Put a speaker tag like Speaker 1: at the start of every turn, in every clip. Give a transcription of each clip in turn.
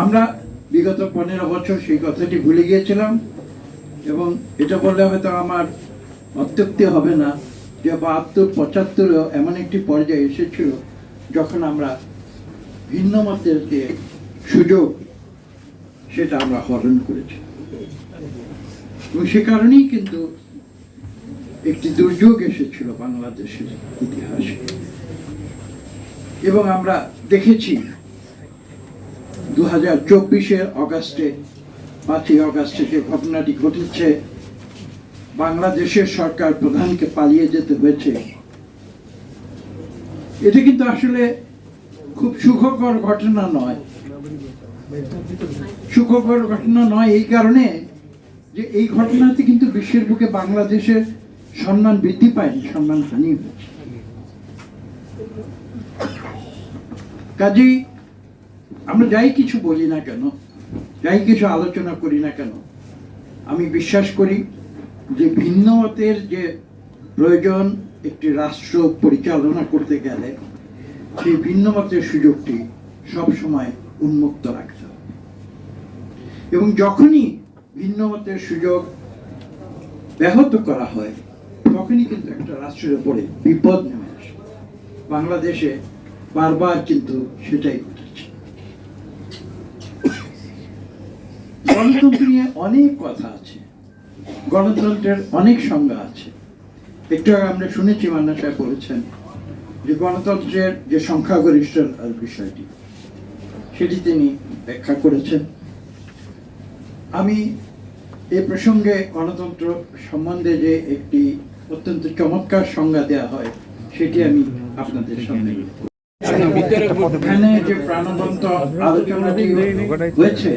Speaker 1: আমরা বিগত 15 বছর সেই কথাটি ভুলে গিয়েছিলাম, এবং এটা বললে হয়তো আমার অত্যুক্তি হবে না যে 72-75 এমন একটি পর্যায়ে এসেছিল যখন আমরা ভিন্ন মতের যে সুযোগ সেটা আমরা হরণ করেছি, এবং সে কারণেই কিন্তু একটি দুর্যোগ এসেছিল বাংলাদেশের ইতিহাসে। এবং আমরা দেখেছি 2024-এর অগাস্টে, 5ই অগাস্টে যে ঘটনাটি ঘটেছে, বাংলাদেশের সরকার প্রধানকে পালিয়ে যেতে হয়েছে। এটা কিন্তু আসলে খুব সুখকর ঘটনা নয়। সুখকর ঘটনা নয় এই কারণে যে এই ঘটনাতে কিন্তু বিশ্বের বুকে বাংলাদেশের সম্মান বৃদ্ধি পায়নি, সম্মান হানি হয়েছে। কাজেই আমরা যাই কিছু বলি না কেন, যাই কিছু আলোচনা করি না কেন, আমি বিশ্বাস করি যে ভিন্ন মতের যে প্রয়োজন একটি রাষ্ট্র পরিচালনা করতে গেলে সেই ভিন্ন মতের সুযোগটি সবসময় উন্মুক্ত রাখতে হবে। এবং যখনই ভিন্ন মতের সুযোগ ব্যাহত করা হয় তখনই কিন্তু একটা রাষ্ট্রের উপরে বিপদ নেমে আসে। বাংলাদেশে বারবার কিন্তু সেটাই ঘটেছে। গণতন্ত্র নিয়ে অনেক কথা আছে, গণতন্ত্রের অনেক সংজ্ঞা আছে। একটু আগে আমরা শুনেছি মান্না সাহেব বলেছেন যে গণতন্ত্রের যে সংখ্যাগরিষ্ঠতার বিষয়টি সেটি তিনি ব্যাখ্যা করেছেন। আমি এই প্রসঙ্গে গণতন্ত্র সম্বন্ধে যে একটি অত্যন্ত চমৎকার সংজ্ঞা দেওয়া হয় সেটি আমি আপনাদের সামনে এখানে যে প্রাণবন্ত আলোচনাটি হয়েছে,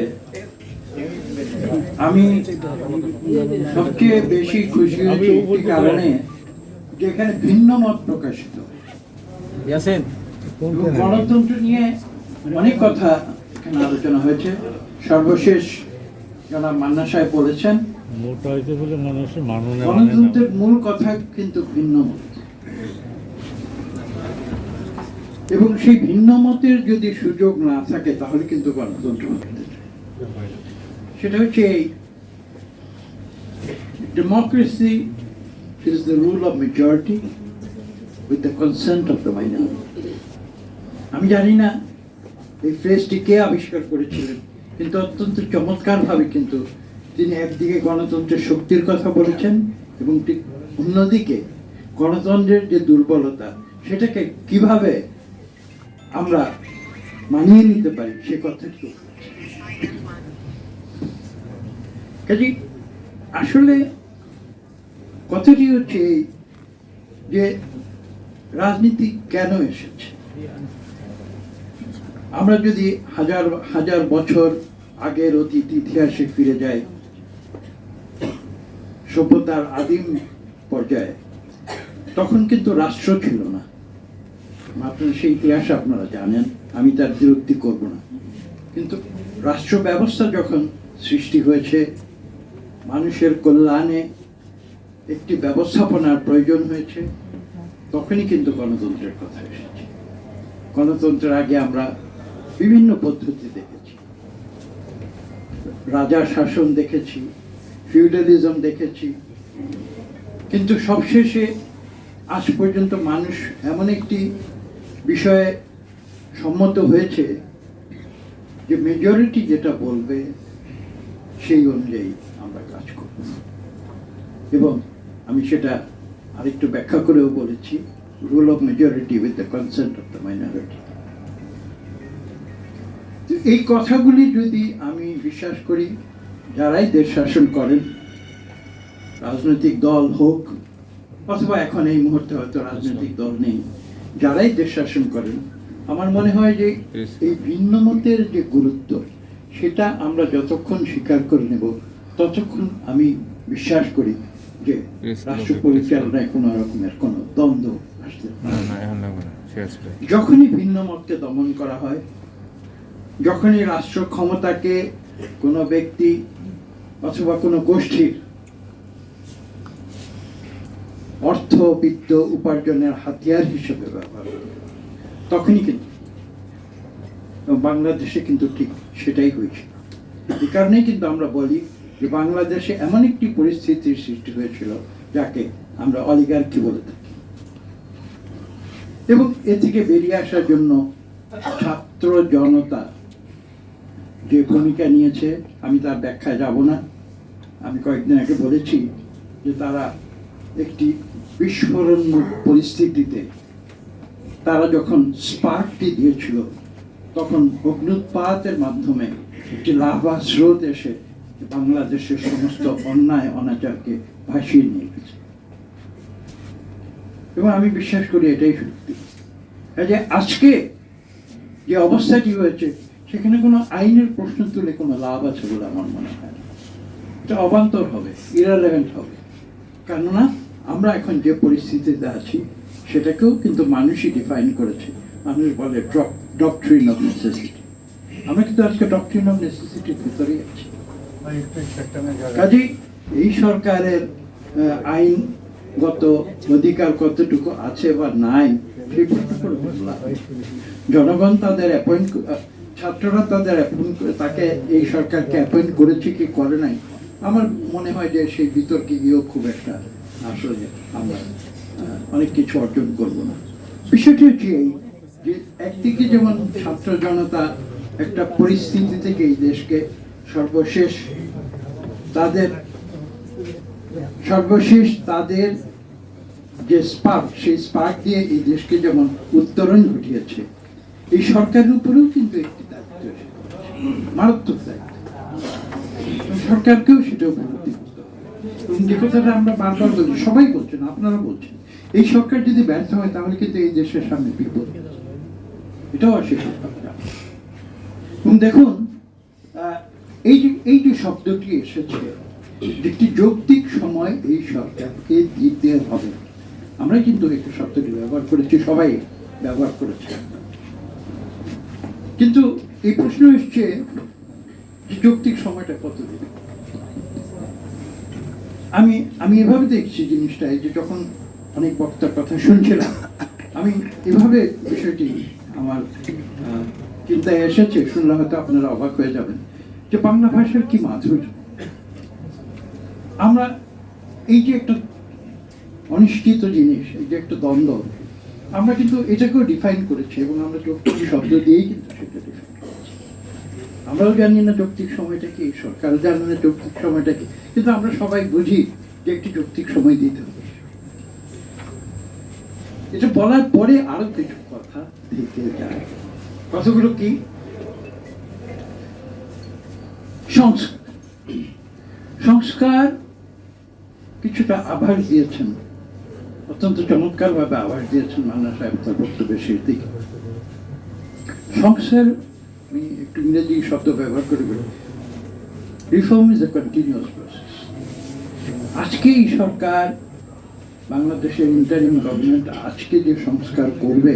Speaker 1: আমি সবচেয়ে বেশি খুশি হয়েছি একটি কারণে যে এখানে ভিন্ন মত প্রকাশিত। গণতন্ত্র নিয়ে অনেক কথা এখানে আলোচনা হয়েছে। সর্বশেষ জনাব মান্না সাহেব বলেছেন গণতন্ত্রের মূল কথা কিন্তু ভিন্ন মত, এবং সেই ভিন্ন মতের যদি সুযোগ না থাকে তাহলে কিন্তু গণতন্ত্র সেটা হচ্ছে এই democracy is the rule of majority with the consent of the minority. আমি জানি না এই ফ্রেজটি কে আবিষ্কার করেছিলেন, কিন্তু অত্যন্ত চমৎকার ভাবে কিন্তু তিনি একদিকে গণতন্ত্রের শক্তির কথা বলেছেন এবং ঠিক অন্যদিকে গণতন্ত্রের যে দুর্বলতা সেটাকে কিভাবে আমরা মানিয়ে নিতে পারি সে কথাটি। কাজে আসলে কথাটি হচ্ছে যে রাজনীতি কেন এসেছে। আমরা যদি হাজার হাজার বছর আগের অতীত ইতিহাসে ফিরে যাই, সভ্যতার আদিম পর্যায়ে, তখন কিন্তু রাষ্ট্র ছিল না। আপনার সেই ইতিহাস আপনারা জানেন, আমি তার বিরক্তি করব না। কিন্তু রাষ্ট্র ব্যবস্থা যখন সৃষ্টি হয়েছে, মানুষের কল্যাণে একটি ব্যবস্থাপনার প্রয়োজন হয়েছে, তখনই কিন্তু গণতন্ত্রের কথা এসেছে। গণতন্ত্রের আগে আমরা বিভিন্ন পদ্ধতি দেখেছি, রাজা শাসন দেখেছি, ফিউডালিজম দেখেছি, কিন্তু সবশেষে আজ পর্যন্ত মানুষ এমন একটি বিষয়ে সম্মত হয়েছে যে মেজরিটি যেটা বলবে সেই অনুযায়ী আমরা কাজ করব। এবং আমি সেটা আরেকটু ব্যাখ্যা করেও বলেছি, rule of majority with the consent of the minority. এই কথাগুলি যদি আমি বিশ্বাস করি, যারাই দেশ শাসন করেন, রাজনৈতিক দল হোক অথবা এখন এই মুহূর্তে হয়তো রাজনৈতিক দল নেই, যারাই দেশ শাসন করেন, আমার মনে হয় যে এই ভিন্ন মতের যে গুরুত্ব সেটা আমরা যতক্ষণ স্বীকার করে নেব ততক্ষণ আমি বিশ্বাস করি যে রাষ্ট্র পরিচালনায় কোনো রকমের কোনো দ্বন্দ্ব আসতে পারে না। যখনই ভিন্ন মতকে দমন করা হয়, যখনই রাষ্ট্র ক্ষমতাকে কোনো ব্যক্তি অথবা কোনো গোষ্ঠীর অর্থ বিত্ত উপার্জনের হাতিয়ার হিসেবে ব্যবহার করে, তখনই কিন্তু এবং বাংলাদেশে কিন্তু ঠিক সেটাই হয়েছিল। এই কারণেই কিন্তু আমরা বলি যে বাংলাদেশে এমন একটি পরিস্থিতির সৃষ্টি হয়েছিল যাকে আমরা অলিগার্কি বলে থাকি। এবং এ থেকে বেরিয়ে আসার জন্য ছাত্র জনতা যে ভূমিকা নিয়েছে আমি তার ব্যাখ্যায় যাব না। আমি কয়েকদিন আগে বলেছি যে তারা একটি বিস্ফোরণ পরিস্থিতিতে তারা যখন স্পার্কটি দিয়েছিল তখন অগ্নুৎপাতের মাধ্যমে একটি লাভা স্রোত এসে বাংলাদেশের সমস্ত অন্যায় অনাচারকে ভাসিয়ে নিয়ে গেছে। এবং আমি বিশ্বাস করি এটাই সত্যি। যে আজকে যে অবস্থাটি হয়েছে সেখানে কোনো আইনের প্রশ্ন তুলে কোনো লাভ আছে বলে আমার মনে হয় না। এটা অবান্তর হবে, ইররিলেভেন্ট হবে। কেননা আমরা এখন যে পরিস্থিতিতে আছি সেটাকেও কিন্তু মানুষই ডিফাইন করেছে। মানুষ বলে ডক্ট্রিন অফ নেসেসিটি। আমরা কিন্তু আজকে ডক্ট্রিন অফ নেসেসিটির ভিতরেই আছি। কাজেই এই সরকারের আইনগত অধিকার কতটুকু আছে বা নাই সেই প্রশ্ন জনগণ তাদের অ্যাপয়েন্ট, ছাত্ররা তাদের অ্যাপয়েন্ট করে তাকে এই সরকারকে অ্যাপয়েন্ট করেছে কি করে নাই, আমার মনে হয় যে সেই বিতর্কে গিয়েও খুব একটা আসলে আমরা অনেক কিছু অর্জন করব না। বিষয়টি হচ্ছে এই যে একদিকে যেমন ছাত্র জনতা একটা পরিস্থিতি থেকে এই দেশকে সর্বশেষ তাদের যে স্পার্ক, সেই স্পার্ক দিয়ে এই দেশকে যেমন উত্তরণ ঘটিয়েছে, এই সরকারের উপরেও কিন্তু একটি দায়িত্ব, মারাত্মক দায়িত্ব। সরকারকেও সেটা উপলব্ধি করতে হবে। এবং যে কথাটা আমরা বারবার বলছি, সবাই বলছেন, আপনারা বলছেন, এই সরকার যদি ব্যর্থ হয় তাহলে কিন্তু এই দেশের সামনে বিপদ, এটাও অস্বীকার করা যাবে। এবং দেখুন এই যে শব্দটি এসেছে, একটি যৌক্তিক সময় এই সরকারকে দিতে হবে। আমরা কিন্তু একটু শব্দটি ব্যবহার করেছি, সবাই ব্যবহার করেছে, কিন্তু এই প্রশ্ন এসছে যে যৌক্তিক সময়টা কতদিন। আমি এভাবে দেখছি জিনিসটা, যে যখন অনেক বক্তার কথা শুনছিলাম আমি এভাবে বিষয়টি আমার চিন্তায় এসেছে, শুনলে হয়তো আপনারা অবাক হয়ে যাবেন যে বাংলা ভাষার কি মাধুর্য। আমরা এই যে একটা অনিশ্চিত জিনিস, এই যে একটা দ্বন্দ্ব, আমরা কিন্তু এটাকেও ডিফাইন করেছি এবং আমরা যৌক্তিক শব্দ দিয়েই কিন্তু সেটা ডিফাইন করেছি। আমরাও জানি না যৌক্তিক সময়টা কি, সরকারও জানে না যৌক্তিক সময়টা কি, কিন্তু আমরা সবাই বুঝি যে একটি যৌক্তিক সময় দিতে হবে। এটা বলার পরে আরো কিছু কথা থেকে যায়। কথাগুলো কি? সংস্কার কিছুটা আভাস দিয়েছেন, অত্যন্ত চমৎকার ভাবে আভাস দিয়েছেন মান্না সাহেব তার বক্তব্যের শেষ দিকে। সংস্কার, আমি একটু ইংরেজি শব্দ ব্যবহার করে বলি, reform is a continuous process. আজকে এই সরকার, বাংলাদেশের ইন্টারিম গভর্নমেন্ট আজকে যে সংস্কার করবে,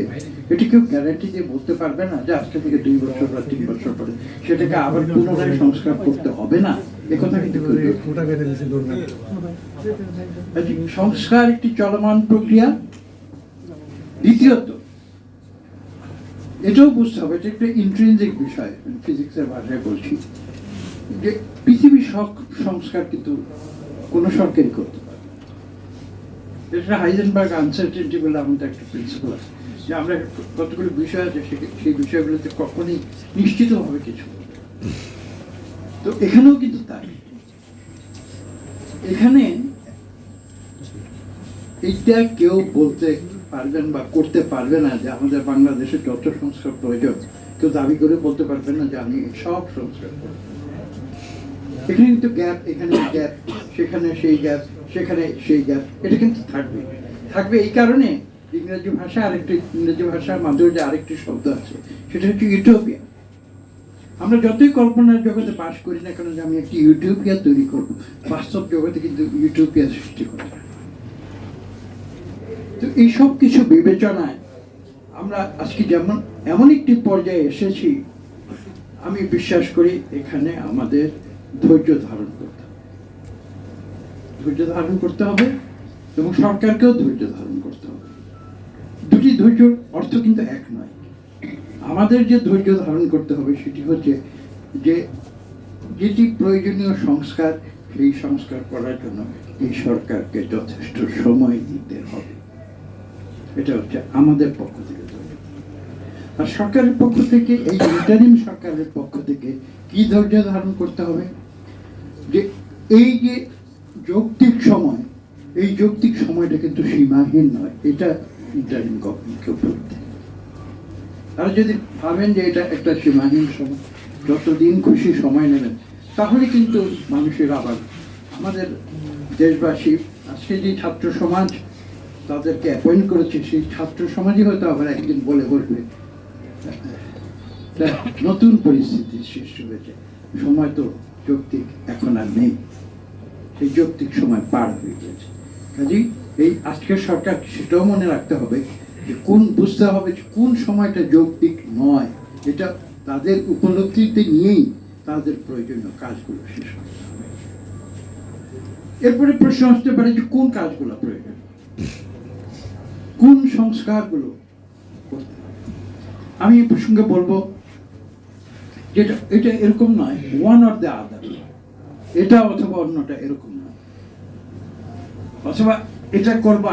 Speaker 1: এটা কেউ গ্যারান্টি দিয়ে বলতে পারবে না যে আজকে থেকে 2 বছর বা 3 বছর পরে সেটাকে আবার পুনরায় সংস্কার করতে হবে না। একথা কিন্তু সংস্কার একটি চলমান প্রক্রিয়া। দ্বিতীয়ত এটাও বুঝতে হবে, এটা একটা ইন্ট্রিনজিক বিষয়, ফিজিক্সের ভাষায় বলছি, যে পৃথিবীর সংস্কার কিন্তু কোনো সরকারই করতে পারে। এটা হাইজেনবার্গ আনসার্টেনটি বলে আমাদের একটা প্রিন্সিপাল আছে, যে আমরা কতগুলো বিষয় আছে সেই বিষয়গুলোতে কখনই নিশ্চিতভাবে কিছু। তো এখানেও কিন্তু তাই, এখানে এইটা কেউ বলতে পারবেন বা করতে পারবে না যে আমাদের বাংলাদেশে যত সংস্কার প্রয়োজন, কেউ দাবি করে বলতে পারবে না যে আমি সব সংস্কার করব। এখানে কিন্তু গ্যাপ, এখানে গ্যাপ, সেখানে সেই গ্যাপ, সেখানে সেই গ্যাপ, এটা কিন্তু থাকবে। এই কারণে ইংরেজি ভাষার মাধ্যমে আরেকটি শব্দ আছে, সেটা হচ্ছে ইউটোপিয়া। আমরা যতই কল্পনার জগতে বাস করি না কেন যে আমি একটি ইউটোপিয়া তৈরি করব, বাস্তব জগতে কিন্তু ইউটোপিয়া সৃষ্টি করা যায়। তো এইসব কিছু বিবেচনায় আমরা আজকে যেমন এমন একটি পর্যায়ে এসেছি, আমি বিশ্বাস করি এখানে আমাদের ধৈর্য ধারণ করতে হবে এবং সরকারকেও ধৈর্য ধারণ করতে হবে। দুটি ধৈর্যর অর্থ কিন্তু এক নয়। আমাদের যে ধৈর্য ধারণ করতে হবে সেটি হচ্ছে যে যেটি প্রয়োজনীয় সংস্কার, সেই সংস্কার করার জন্য এই সরকারকে যথেষ্ট সময় দিতে হবে। এটা হচ্ছে আমাদের পক্ষ থেকে। আর সরকারের পক্ষ থেকে, এই ইন্টারিম সরকারের পক্ষ থেকে কি ধৈর্য ধারণ করতে হবে, যে এই যে যৌক্তিক সময়, এই যৌক্তিক সময়টা কিন্তু সীমাহীন নয়। এটা ইন্টারিম গভর্নমেন্টকে বলতে, আর যদি ভাবেন যে এটা একটা সীমাহীন সময়, যতদিন খুশি সময় নেবেন, তাহলে কিন্তু মানুষের আবার, আমাদের দেশবাসী আজকে যে ছাত্র সমাজ তাদেরকে অ্যাপয়েন্ট করেছে, সেই ছাত্র সমাজই হয়তো আবার একদিন বলে বলবে নতুন পরিস্থিতির সৃষ্টি হয়েছে, সময় তো যৌক্তিক এখন আর নেই, সেই যৌক্তিক সময় পার হয়ে গেছে। কাজেই এই আজকের সরকার সেটাও মনে রাখতে হবে যে বুঝতে হবে যে কোন সময়টা যৌক্তিক নয়। এটা তাদের উপলব্ধিতে নিয়েই তাদের প্রয়োজনীয় কাজগুলো শেষ করতে হবে। এরপরে প্রশ্ন আসতে পারে যে কোন কাজগুলো প্রয়োজন, কোন সংস্কারগুলো করতে হবে। আমি এই প্রসঙ্গে বলবো যেটা এটা এরকম নয় ওয়ান অর দ্য আদার, এটা অথবা অন্যটা এরকম নয়, অথবা এটা করবো